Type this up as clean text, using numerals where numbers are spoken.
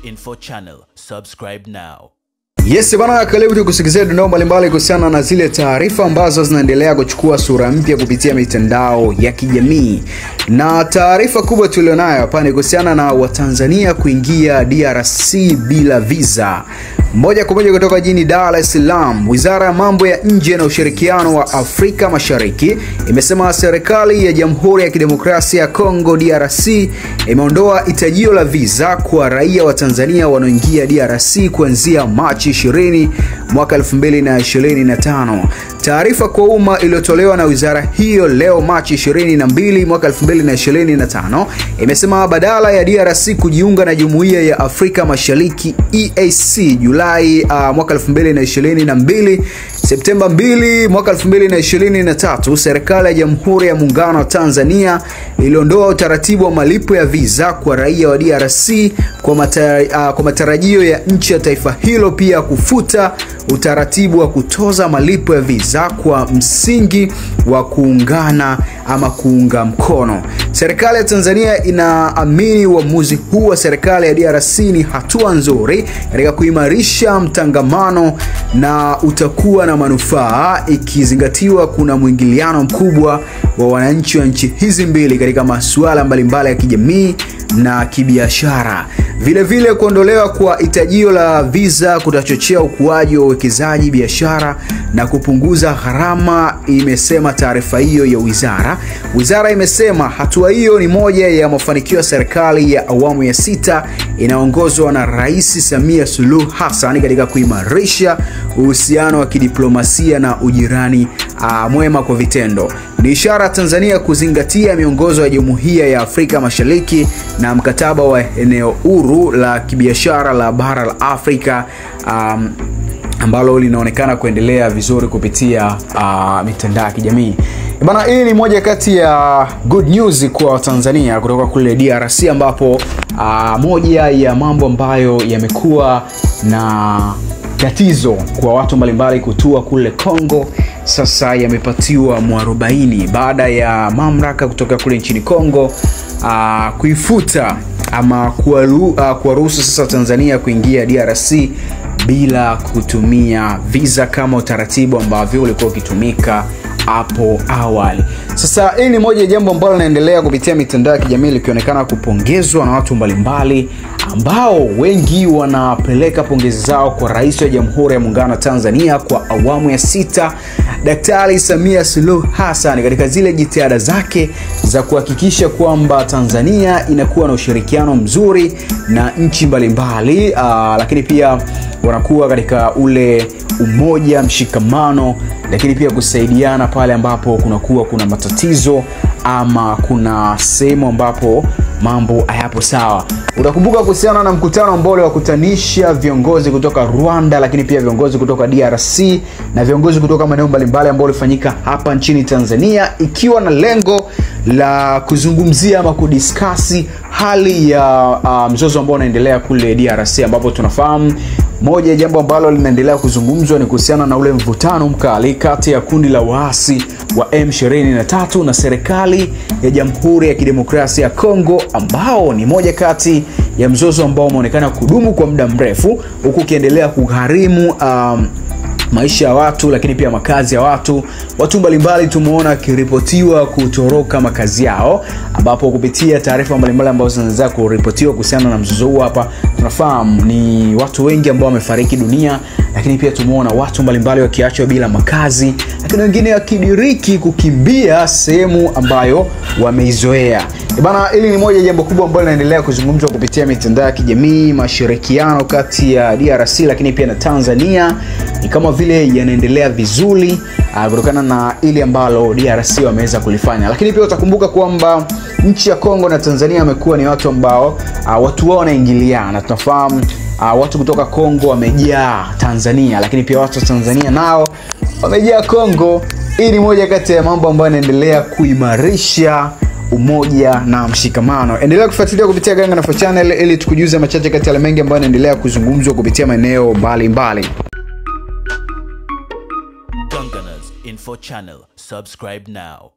Info Channel. Subscribe now. Yes bana, karibu tukusikizia dondoo mbalimbali kuhusiana na zile taarifa ambazo zinaendelea kuchukua sura mpya kupitia mitandao ya kijamii. Na taarifa kubwa tulionayo hapa ni kuhusiana na Watanzania kuingia DRC bila visa. Moja kwa moja kutoka jijini Dar es Salaam, Wizara ya Mambo ya Nje na Ushirikiano wa Afrika Mashariki imesema serikali ya Jamhuri ya Kidemokrasia ya Kongo DRC imeondoa hitajio la visa kwa raia wa Tanzania wanaoingia DRC kuanzia Machi 20 mwaka 2025. Taarifa kwa umma iliyotolewa na wizara hiyo leo Machi 22 mwaka 2025 imesema badala ya DRC kujiunga na Jumuiya ya Afrika Mashariki EAC Julai mwaka 2022, Septemba 2 mwaka 2023, serikali ya Jamhuri ya Muungano wa Tanzania iliondoa utaratibu wa malipo ya visa kwa raia wa DRC kwa matarajio ya nchi ya taifa hilo pia kufuta utaratibu wa kutoza malipo ya visa kwa msingi wa kuungana ama kuunga mkono. Serikali ya Tanzania inaamini uamuzi huu wa serikali ya DRC ni hatua nzuri katika kuimarisha mtangamano na utakuwa na manufaa ikizingatiwa kuna mwingiliano mkubwa wa wananchi wa nchi hizi mbili katika masuala mbalimbali ya kijamii na kibiashara. Vile vile kuondolewa kwa hitajio la visa kutachochea ukuaji wa uwekezaji, biashara na kupunguza gharama, imesema taarifa hiyo ya wizara. Wizara imesema hatua hiyo ni moja ya mafanikio ya serikali ya awamu ya 6 inaongozwa na Rais Samia Suluhu Hassan katika kuimarisha uhusiano wa kidiplomasia na ujirani mwema kwa vitendo. Ni ishara Tanzania kuzingatia miongozo ya Jumuiya ya Afrika Mashariki na mkataba wa eneo huru la kibiashara la bara la Afrika ambalo linaonekana kuendelea vizuri kupitia mitandao ya kijamii. Bana, hii ni moja kati ya good news kwa Tanzania kutoka kule DRC, ambapo moja ya mambo ambayo yamekuwa na tatizo kwa watu mbalimbali kutua kule Kongo sasa yamepatiwa mwarobaini baada ya mamlaka kutoka kule nchini Kongo kuifuta ama kuwaruhusu sasa Tanzania kuingia DRC bila kutumia visa kama utaratibu ambavyo ulikuwa ukitumika hapo awali. Sasa hii ni moja ya jambo ambalo linaendelea kupitia mitandao ya kijamii likionekana kupongezwa na watu mbalimbali, ambao wengi wanapeleka pongezi zao kwa Rais wa Jamhuri ya Muungano wa Tanzania kwa awamu ya 6 Daktari Samia Suluhu Hassan katika zile jitihada zake za kuhakikisha kwamba Tanzania inakuwa na ushirikiano mzuri na nchi mbalimbali, lakini pia wanakuwa katika ule umoja, mshikamano, lakini pia kusaidiana pale ambapo kuna matatizo ama kuna sehemu ambapo mambo hayapo sawa. Utakumbuka kuhusiana na mkutano ambao uliwakutanisha viongozi kutoka Rwanda, lakini pia viongozi kutoka DRC na viongozi kutoka maeneo mbalimbali ambao ulifanyika hapa nchini Tanzania, ikiwa na lengo la kuzungumzia ama kudiskasi hali ya mzozo ambao unaendelea kule DRC, ambapo tunafahamu moja ya jambo ambalo linaendelea kuzungumzwa ni kuhusiana na ule mvutano mkali kati ya kundi la waasi wa M23 na serikali ya Jamhuri ya Kidemokrasia ya Kongo, ambao ni moja kati ya mzozo ambao umeonekana kudumu kwa muda mrefu, huku kiendelea kugharimu maisha ya watu, lakini pia makazi ya watu. Watu mbalimbali tumeona kiripotiwa kutoroka makazi yao, ambapo kupitia taarifa mbalimbali ambazo zinaanza kuripotiwa kuhusiana na mzozo huu hapa, tunafahamu ni watu wengi ambao wamefariki dunia, lakini pia tumeona watu mbalimbali wakiachwa bila makazi, lakini wengine wakidiriki kukimbia sehemu ambayo wameizoea. Bana, hili ni moja jambo kubwa ambalo linaendelea kuzungumzwa kupitia mitandao ya kijamii. Mashirikiano kati ya DRC lakini pia na Tanzania ni kama vile yanaendelea vizuri kutokana na ile ambalo DRC wameweza kulifanya. Lakini pia utakumbuka kwamba nchi ya Kongo na Tanzania wamekuwa ni watu ambao watu wao wanaingiliana. Tunafahamu watu kutoka Kongo wamejaa Tanzania, lakini pia watu wa Tanzania nao wamejaa Kongo. Hii ni moja kati ya mambo ambayo yanaendelea kuimarisha umoja na mshikamano. Endelea kufuatilia kupitia Ganga Info Channel ili tukujuze machache kati ya mengi ambayo yanaendelea kuzungumzwa kupitia maeneo mbalimbali. Ganga Info Channel. Subscribe now.